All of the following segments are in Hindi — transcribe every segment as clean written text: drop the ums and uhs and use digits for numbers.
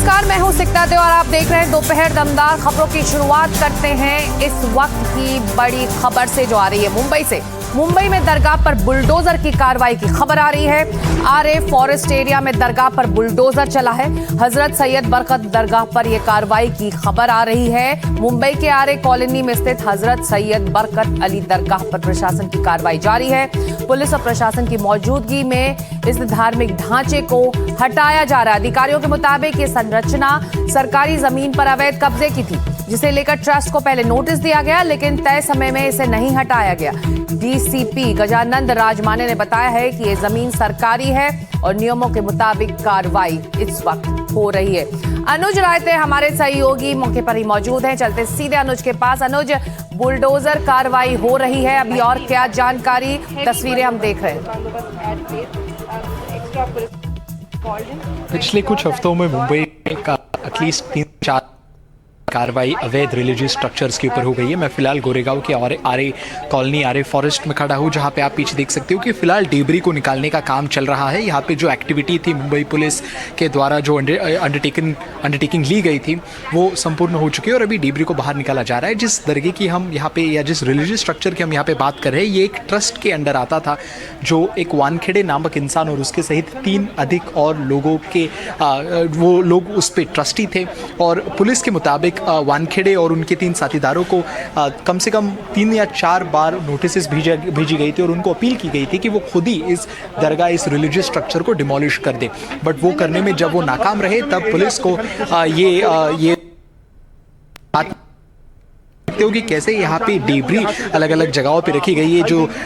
नमस्कार, मैं हूं सिकता दे और आप देख रहे हैं दोपहर दमदार खबरों की शुरुआत करते हैं इस वक्त की बड़ी खबर से जो आ रही है मुंबई से। मुंबई में दरगाह पर बुलडोजर की कार्रवाई की खबर आ रही है। आरे फॉरेस्ट एरिया में दरगाह पर बुलडोजर चला है। हजरत सैयद बरकत दरगाह पर यह कार्रवाई की खबर आ रही है। मुंबई के आरे कॉलोनी में स्थित हजरत सैयद बरकत अली दरगाह पर प्रशासन की कार्रवाई जारी है। पुलिस और प्रशासन की मौजूदगी में इस धार्मिक ढांचे को हटाया जा रहा है। अधिकारियों के मुताबिक ये संरचना सरकारी जमीन पर अवैध कब्जे की थी, जिसे लेकर ट्रस्ट को पहले नोटिस दिया गया, लेकिन तय समय में इसे नहीं हटाया गया। डीसीपी गजानंद राजमाने ने बताया है कि ये जमीन सरकारी है और नियमों के मुताबिक कार्रवाई इस वक्त हो रही है। अनुज रायते हमारे सहयोगी मौके पर ही मौजूद हैं। चलते सीधे अनुज के पास। अनुज, बुलडोजर कार्रवाई हो रही है, अभी और क्या जानकारी, तस्वीरें हम देख रहे हैं। पिछले कुछ हफ्तों में मुंबई का एटलीस्ट 3-4 कार्रवाई अवैध रिलीजियस स्ट्रक्चर्स के ऊपर हो गई है। मैं फिलहाल गोरेगांव के आरे कॉलोनी आरे फॉरेस्ट में खड़ा हूँ, जहाँ पे आप पीछे देख सकते हो कि फिलहाल डेबरी को निकालने का काम चल रहा है। यहाँ पे जो एक्टिविटी थी मुंबई पुलिस के द्वारा जो अंडरटेकिंग ली गई थी वो संपूर्ण हो चुकी है और अभी डेबरी को बाहर निकाला जा रहा है। जिस दरगाह की हम यहाँ पे या जिस रिलीजियस स्ट्रक्चर की हम यहाँ पे बात कर रहे हैं, ये एक ट्रस्ट के अंडर आता था, जो एक वानखेड़े नामक इंसान और उसके सहित 3 अधिक और लोगों के वो लोग उस पर ट्रस्टी थे। और पुलिस के मुताबिक वानखेड़े और उनके 3 साथीदारों को कम से कम 3 या 4 बार नोटिस भेजी गई थी और उनको अपील की गई थी कि वो खुद ही इस दरगाह, इस रिलीजियस स्ट्रक्चर को डिमोलिश कर दे। बट वो करने में जब वो नाकाम रहे, तब पुलिस को ये कि कैसे यहाँ पे डेबरी अलग अलग जगहों पे रखी गई है।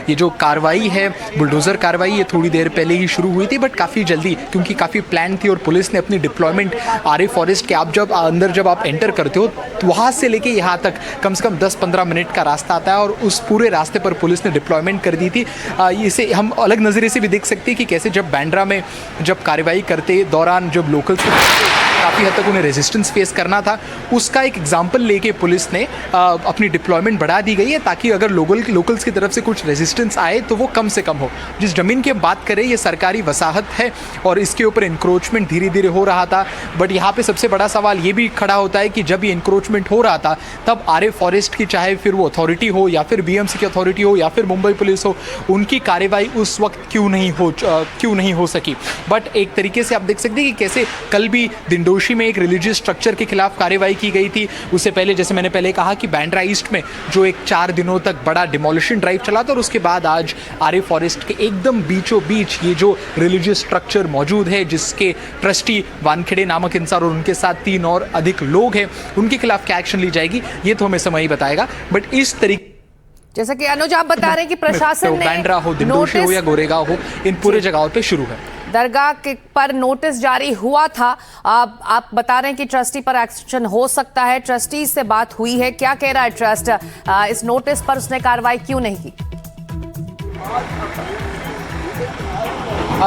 ये जो कार्रवाई है, बुलडोजर कार्रवाई, ये थोड़ी देर पहले ही शुरू हुई थी, बट काफ़ी जल्दी, क्योंकि काफ़ी प्लान थी और पुलिस ने अपनी डिप्लॉयमेंट आरे फॉरेस्ट के जब आप एंटर करते हो तो वहाँ से लेके यहाँ तक कम से कम 10-15 मिनट का रास्ता आता है और उस पूरे रास्ते पर पुलिस ने डिप्लॉयमेंट कर दी थी। इसे हम अलग नज़रिए से भी देख सकते हैं कि कैसे जब बांद्रा में जब कार्रवाई करते दौरान जब लोकल्स काफ़ी हद तक उन्हें रेजिस्टेंस फेस करना था, उसका एक एग्जाम्पल लेके पुलिस ने अपनी डिप्लॉयमेंट बढ़ा दी गई है, ताकि अगर लोकल्स की तरफ से कुछ रेजिस्टेंस आए तो वो कम से कम हो। जिस ज़मीन की हम बात करें, ये सरकारी वसाहत है और इसके ऊपर इंक्रोचमेंट धीरे धीरे हो रहा था। बट यहाँ पे सबसे बड़ा सवाल ये भी खड़ा होता है कि जब ये इंक्रोचमेंट हो रहा था, तब आरे फॉरेस्ट की, चाहे फिर वो अथॉरिटी हो या फिर बीएमसी की अथॉरिटी हो या फिर मुंबई पुलिस हो, उनकी कार्रवाई उस वक्त क्यों नहीं हो सकी। बट एक तरीके से आप देख सकते हैं कि कैसे कल भी दिंडोशी में एक रिलीजियस स्ट्रक्चर के खिलाफ कार्रवाई की गई थी। उससे पहले, जैसे मैंने पहले कहा, कि बांद्रा ईस्ट में जो एक 4 दिनों तक बड़ा डिमोलिशन ड्राइव चला था और उसके बाद आज आरे फॉरेस्ट के एकदम बीचों बीच ये जो रिलीजियस स्ट्रक्चर मौजूद है, जिसके ट्रस्टी वानखेड़े नामक इंसान और उनके साथ 3 और अधिक लोग हैं, उनके खिलाफ क्या एक्शन ली जाएगी ये तो हमें समय ही बताएगा। बट इस तरीके, जैसा कि अनुज आप बता रहे हैं कि प्रशासन ने बांद्रा हो, दिंडोशी हो या गोरेगांव हो, इन पूरे जगहों पे शुरू है। दरगाह के पर नोटिस जारी हुआ था। आप बता रहे हैं कि ट्रस्टी पर एक्शन हो सकता है। ट्रस्टी से बात हुई है, क्या कह रहा है ट्रस्ट? इस नोटिस पर उसने कार्रवाई क्यों नहीं की?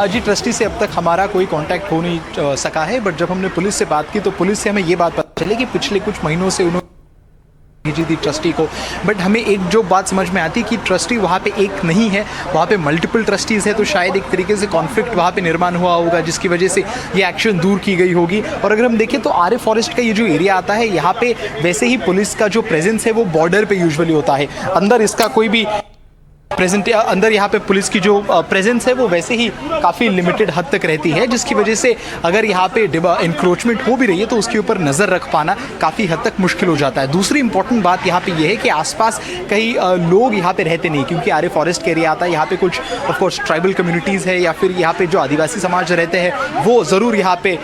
जी, ट्रस्टी से अब तक हमारा कोई कांटेक्ट हो नहीं सका है। बट जब हमने पुलिस से बात की तो पुलिस से हमें ये बात पता चली कि पिछले कुछ महीनों से उन्होंने भेजी थी ट्रस्टी को। बट हमें एक जो बात समझ में आती कि ट्रस्टी वहाँ पे एक नहीं है, वहाँ पे मल्टीपल ट्रस्टीज़ है, तो शायद एक तरीके से कॉन्फ्लिक्ट वहाँ पे निर्माण हुआ होगा, जिसकी वजह से ये एक्शन दूर की गई होगी। और अगर हम देखें तो आरे फॉरेस्ट का ये जो एरिया आता है, यहाँ पे वैसे ही पुलिस का जो प्रेजेंस है वो बॉर्डर पे यूजुअली होता है। अंदर इसका कोई भी अंदर यहाँ पे पुलिस की जो प्रेजेंस है वो वैसे ही काफ़ी लिमिटेड हद तक रहती है, जिसकी वजह से अगर यहाँ पे इंक्रोचमेंट हो भी रही है तो उसके ऊपर नज़र रख पाना काफ़ी हद तक मुश्किल हो जाता है। दूसरी इंपॉर्टेंट बात यहाँ पे ये है कि आसपास कई लोग यहाँ पे रहते नहीं, क्योंकि आरे फॉरेस्ट के एरिया आता है। यहाँ पे कुछ ऑफकोर्स ट्राइबल कम्युनिटीज़ है या फिर यहाँ पे जो आदिवासी समाज रहते हैं वो ज़रूर यहाँ पे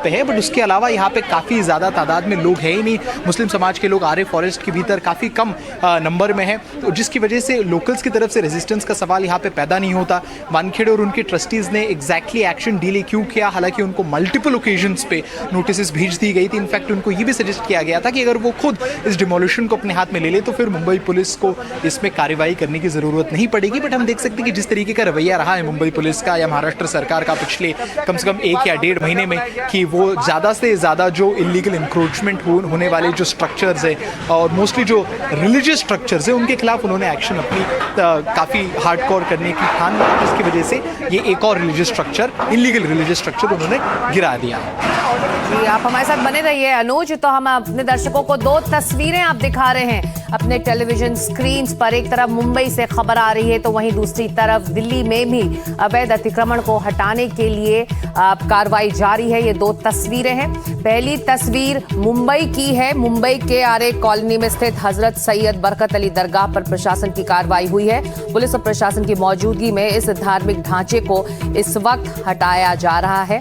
है। बट उसके अलावा यहाँ पे काफ़ी ज़्यादा तादाद में लोग हैं ही नहीं। मुस्लिम समाज के लोग आरे फॉरेस्ट के भीतर काफ़ी कम नंबर में हैं, तो जिसकी वजह से लोकल्स की तरफ से रेजिस्टेंस का सवाल यहाँ पे पैदा नहीं होता। वानखेड़े और उनके ट्रस्टीज ने एग्जैक्टली एक्शन डिले क्यों किया, हालांकि उनको मल्टीपल ओकेजन्स पे नोटिस भेज दी गई थी। इनफैक्ट उनको ये भी सजेस्ट किया गया था कि अगर वो खुद इस डिमोलिशन को अपने हाथ में ले ले तो फिर मुंबई पुलिस को इसमें कार्रवाई करने की ज़रूरत नहीं पड़ेगी। बट हम देख सकते हैं कि जिस तरीके का रवैया रहा है मुंबई पुलिस का या महाराष्ट्र सरकार का पिछले कम से कम 1 या 1.5 महीने में, कि वो ज़्यादा से ज़्यादा जो इलीगल इंक्रोचमेंट होने वाले जो स्ट्रक्चर्स है और मोस्टली जो रिलीजियस स्ट्रक्चर्स है, उनके खिलाफ उन्होंने एक्शन अपनी काफ़ी हार्डकोर करने की ठान, जिसकी वजह से ये एक और religious structure, illegal religious structure उन्होंने गिरा दिया है। जी, आप हमारे साथ बने रहिए अनुज। तो हम अपने दर्शकों को दो तस्वीरें आप दिखा रहे हैं अपने टेलीविजन स्क्रीन्स पर। एक तरफ मुंबई से खबर आ रही है तो वहीं दूसरी तरफ दिल्ली में भी अवैध अतिक्रमण को हटाने के लिए कार्रवाई जारी है। ये दो तस्वीरें हैं। पहली तस्वीर मुंबई की है। मुंबई के आरे कॉलोनी में स्थित हजरत सैयद बरकत अली दरगाह पर प्रशासन की कार्रवाई हुई है। पुलिस और प्रशासन की मौजूदगी में इस धार्मिक ढांचे को इस वक्त हटाया जा रहा है।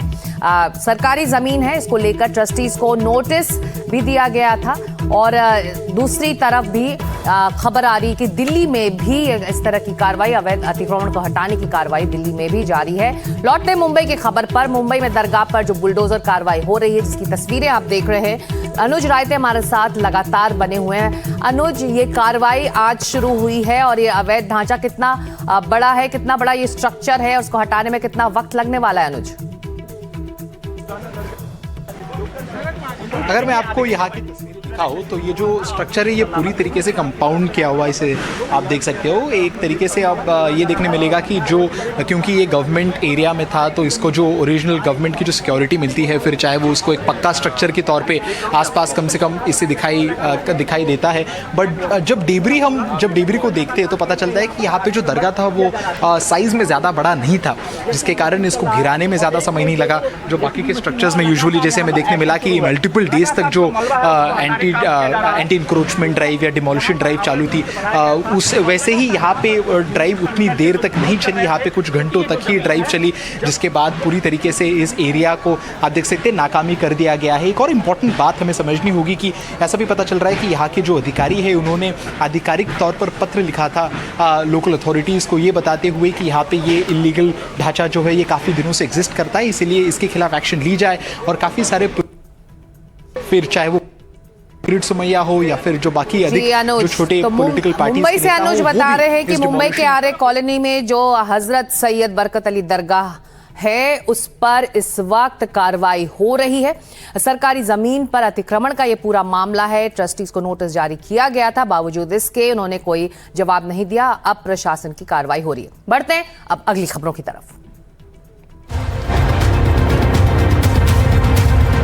सरकारी जमीन है, इसको लेकर ट्रस्टीज को नोटिस भी दिया गया था। और दूसरी तरफ भी खबर आ रही कि दिल्ली में भी इस तरह की कार्रवाई, अवैध अतिक्रमण को हटाने की कार्रवाई दिल्ली में भी जारी है। लौटते मुंबई की खबर पर, मुंबई में दरगाह पर जो बुलडोजर कार्रवाई हो रही है जिसकी तस्वीरें आप देख रहे हैं। अनुज रायते हमारे साथ लगातार बने हुए हैं। अनुज, ये कार्रवाई आज शुरू हुई है और ये अवैध ढांचा कितना बड़ा है, कितना बड़ा ये स्ट्रक्चर है, उसको हटाने में कितना वक्त लगने वाला है अनुज? अगर मैं आपको यहाँ की तस्वीर दिखाऊं तो ये जो स्ट्रक्चर है ये पूरी तरीके से कंपाउंड किया हुआ है, इसे आप देख सकते हो। एक तरीके से अब ये देखने मिलेगा कि जो, क्योंकि ये गवर्नमेंट एरिया में था तो इसको जो ओरिजिनल गवर्नमेंट की जो सिक्योरिटी मिलती है, फिर चाहे वो उसको एक पक्का स्ट्रक्चर के तौर पे आसपास कम से कम इससे दिखाई देता है। बट जब डेबरी को देखते हैं तो पता चलता है कि यहाँ पे जो दरगाह था वो साइज़ में ज़्यादा बड़ा नहीं था, जिसके कारण इसको गिराने में ज़्यादा समय नहीं लगा। जो बाकी के स्ट्रक्चर्स में यूजुअली जैसे हमें देखने मिला कि मल्टीपल डेज तक जो एंटी इंक्रोचमेंट ड्राइव या डिमोलिशन ड्राइव चालू थी, उस वैसे ही यहाँ पे ड्राइव उतनी देर तक नहीं चली। यहाँ पे कुछ घंटों तक ही ड्राइव चली, जिसके बाद पूरी तरीके से इस एरिया को आप देख सकते हैं नाकामी कर दिया गया है। एक और इम्पॉर्टेंट बात हमें समझनी होगी कि ऐसा भी पता चल रहा है कि यहाँ के जो अधिकारी है उन्होंने आधिकारिक तौर पर पत्र लिखा था लोकल अथॉरिटीज़ को, ये बताते हुए कि यहाँ पे ये इलीगल ढांचा जो है ये काफ़ी दिनों से एग्जिस्ट करता है, इसीलिए इसके खिलाफ एक्शन ली जाए। और काफ़ी सारे, फिर चाहे वो सुमैया हो या फिर जो बाकी अधिक जो छोटे पॉलिटिकल पार्टीज, मुंबई से अनुज बता रहे हैं कि मुंबई के आरे कॉलोनी में जो हजरत सैयद बरकत अली दरगाह है उस पर इस वक्त कार्रवाई हो रही है। सरकारी जमीन पर अतिक्रमण का ये पूरा मामला है। ट्रस्टीज को नोटिस जारी किया गया था, बावजूद इसके उन्होंने कोई जवाब नहीं दिया। अब प्रशासन की कार्रवाई हो रही है। बढ़ते हैं अब अगली खबरों की तरफ।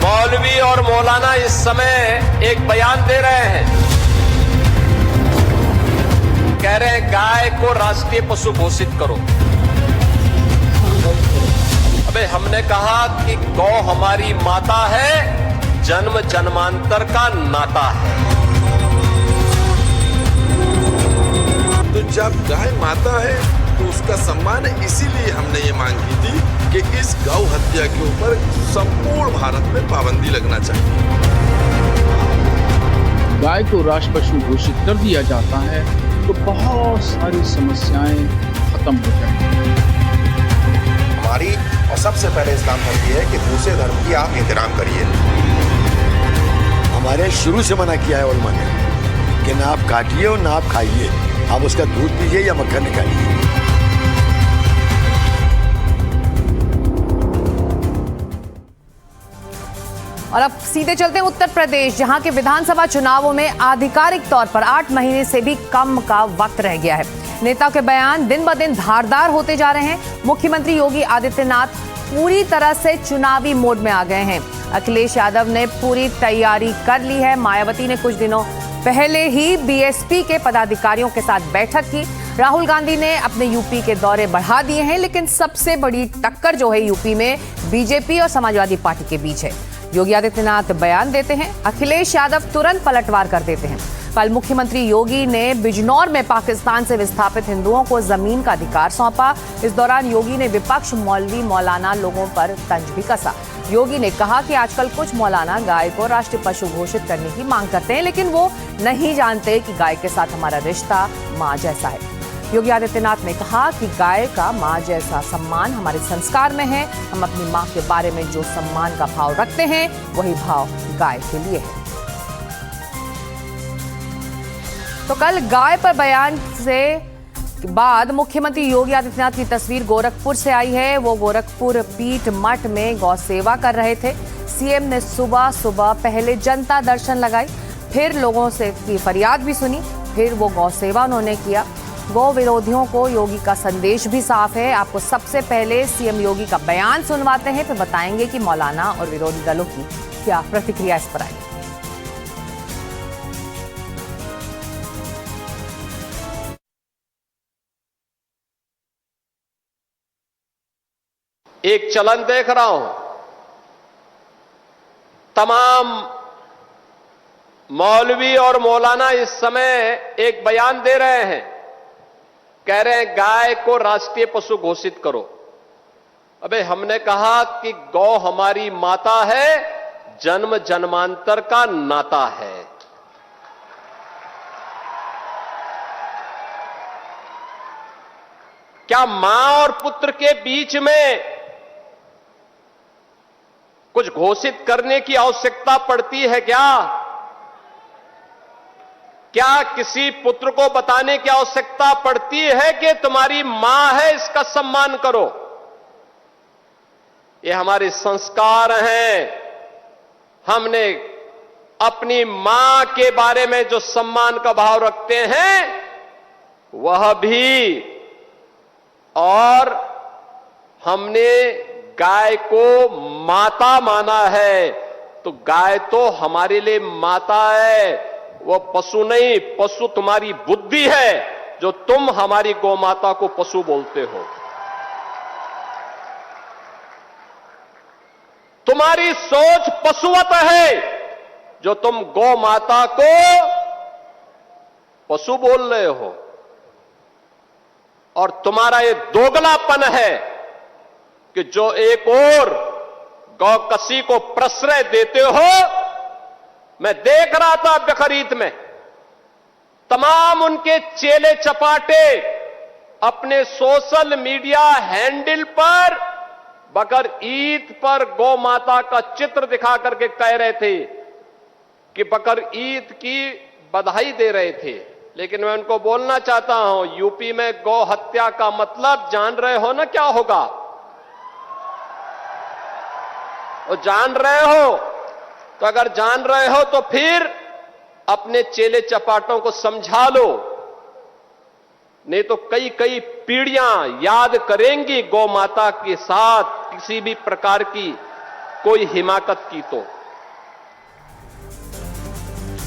मौलवी और मौलाना इस समय एक बयान दे रहे हैं, कह रहे हैं गाय को राष्ट्रीय पशु घोषित करो। अबे हमने कहा कि गौ हमारी माता है, जन्म जन्मांतर का नाता है। तो जब गाय माता है तो उसका सम्मान है, इसीलिए हमने ये मांग की थी कि इस गौ हत्या के ऊपर संपूर्ण भारत में पाबंदी लगना चाहिए। गाय को राष्ट्र पशु घोषित कर दिया जाता है तो बहुत सारी समस्याएं खत्म हो जाएंगी। हमारी और सबसे पहले इस्लाम धर्म ये है कि दूसरे धर्म की आप एहतराम करिए। हमारे शुरू से मना किया है उलमा ने कि ना आप काटिए और ना आप खाइए, आप उसका दूध पीजिए या मक्खन निकालिए। और अब सीधे चलते हैं उत्तर प्रदेश, जहां के विधानसभा चुनावों में आधिकारिक तौर पर 8 महीने से भी कम का वक्त रह गया है। नेताओं के बयान दिन ब दिन धारदार होते जा रहे हैं। मुख्यमंत्री योगी आदित्यनाथ पूरी तरह से चुनावी मोड में आ गए हैं। अखिलेश यादव ने पूरी तैयारी कर ली है। मायावती ने कुछ दिनों पहले ही बीएसपी के पदाधिकारियों के साथ बैठक की। राहुल गांधी ने अपने यूपी के दौरे बढ़ा दिए हैं, लेकिन सबसे बड़ी टक्कर जो है यूपी में बीजेपी और समाजवादी पार्टी के बीच है। योगी आदित्यनाथ बयान देते हैं, अखिलेश यादव तुरंत पलटवार कर देते हैं। कल मुख्यमंत्री योगी ने बिजनौर में पाकिस्तान से विस्थापित हिंदुओं को जमीन का अधिकार सौंपा। इस दौरान योगी ने विपक्ष, मौलवी, मौलाना लोगों पर तंज भी कसा। योगी ने कहा कि आजकल कुछ मौलाना गाय को राष्ट्रीय पशु घोषित करने की मांग करते हैं, लेकिन वो नहीं जानते कि गाय के साथ हमारा रिश्ता मां जैसा है। योगी आदित्यनाथ ने कहा कि गाय का मां जैसा सम्मान हमारे संस्कार में है। हम अपनी मां के बारे में जो सम्मान का भाव रखते हैं वही भाव गाय के लिए है। तो कल गाय पर बयान से बाद मुख्यमंत्री योगी आदित्यनाथ की तस्वीर गोरखपुर से आई है। वो गोरखपुर पीठ मठ में गौ सेवा कर रहे थे। सीएम ने सुबह सुबह पहले जनता दर्शन लगाई, फिर लोगों से की फरियाद भी सुनी, फिर वो गौ सेवा उन्होंने किया। गौ विरोधियों को योगी का संदेश भी साफ है। आपको सबसे पहले सीएम योगी का बयान सुनवाते हैं, फिर बताएंगे कि मौलाना और विरोधी दलों की क्या प्रतिक्रिया इस पर आई। एक चलन देख रहा हूं, तमाम मौलवी और मौलाना इस समय एक बयान दे रहे हैं, कह रहे हैं गाय को राष्ट्रीय पशु घोषित करो। अबे हमने कहा कि गौ हमारी माता है, जन्म जन्मांतर का नाता है। क्या मां और पुत्र के बीच में कुछ घोषित करने की आवश्यकता पड़ती है क्या? क्या किसी पुत्र को बताने की आवश्यकता पड़ती है कि तुम्हारी मां है, इसका सम्मान करो? ये हमारे संस्कार हैं। हमने अपनी मां के बारे में जो सम्मान का भाव रखते हैं वह भी, और हमने गाय को माता माना है, तो गाय तो हमारे लिए माता है, वो पशु नहीं। पशु तुम्हारी बुद्धि है, जो तुम हमारी गौ माता को पशु बोलते हो। तुम्हारी सोच पशुवत है, जो तुम गौ माता को पशु बोल रहे हो। और तुम्हारा ये दोगलापन है कि जो एक और गौकसी को प्रश्रय देते हो। मैं देख रहा था बकरीद में तमाम उनके चेले चपाटे अपने सोशल मीडिया हैंडल पर बकर ईद पर गौ माता का चित्र दिखा करके कह रहे थे कि बकर ईद की बधाई दे रहे थे। लेकिन मैं उनको बोलना चाहता हूं, यूपी में गौ हत्या का मतलब जान रहे हो ना क्या होगा? और जान रहे हो तो अगर जान रहे हो तो फिर अपने चेले चपाटों को समझा लो, नहीं तो कई कई पीढ़ियां याद करेंगी गौ माता के साथ किसी भी प्रकार की कोई हिमाकत की।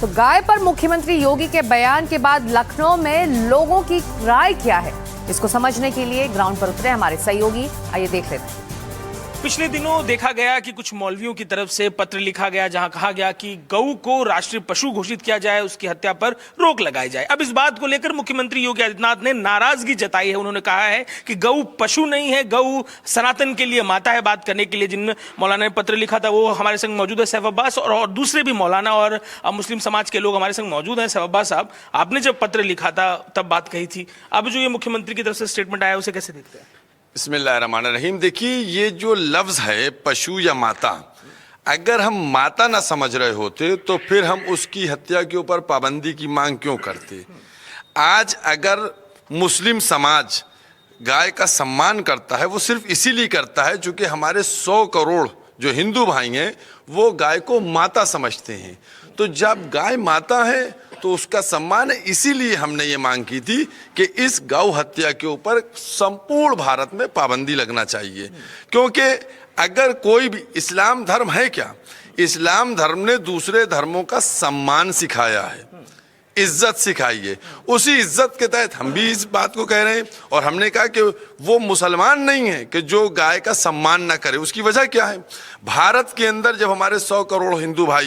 तो गाय पर मुख्यमंत्री योगी के बयान के बाद लखनऊ में लोगों की राय क्या है, इसको समझने के लिए ग्राउंड पर उतरे हमारे सहयोगी। आइए देख लेते हैं। पिछले दिनों देखा गया कि कुछ मौलवियों की तरफ से पत्र लिखा गया जहां कहा गया कि गऊ को राष्ट्रीय पशु घोषित किया जाए, उसकी हत्या पर रोक लगाई जाए। अब इस बात को लेकर मुख्यमंत्री योगी आदित्यनाथ ने नाराजगी जताई है। उन्होंने कहा है कि गऊ पशु नहीं है, गऊ सनातन के लिए माता है। बात करने के लिए जिन मौलाना ने पत्र लिखा था वो हमारे संग मौजूद है सैफ अब्बास, और दूसरे भी मौलाना और मुस्लिम समाज के लोग हमारे संग मौजूद हैं। सैफ अब्बास साहब, आपने जब पत्र लिखा था तब बात कही थी, अब जो ये मुख्यमंत्री की तरफ से स्टेटमेंट आया उसे कैसे देखते हैं? बिस्मिल्लाहिर्रहमानिर्रहीम। देखिए, ये जो लफ्ज है पशु या माता, अगर हम माता ना समझ रहे होते तो फिर हम उसकी हत्या के ऊपर पाबंदी की मांग क्यों करते? आज अगर मुस्लिम समाज गाय का सम्मान करता है वो सिर्फ इसीलिए करता है क्योंकि हमारे 100 करोड़ जो हिंदू भाई हैं वो गाय को माता समझते हैं। तो जब गाय माता है तो उसका सम्मान है। इसीलिए हमने ये मांग की थी कि इस गौ हत्या के ऊपर संपूर्ण भारत में पाबंदी लगना चाहिए। क्योंकि अगर कोई भी, इस्लाम धर्म है क्या? इस्लाम धर्म ने दूसरे धर्मों का सम्मान सिखाया है, इज्जत सिखाई है। उसी इज्जत के तहत हम भी इस बात को कह रहे हैं। और हमने कहा कि वो मुसलमान नहीं है कि जो गाय का सम्मान ना करे। उसकी वजह क्या है? भारत के अंदर जब हमारे 100 करोड़ हिंदू भाई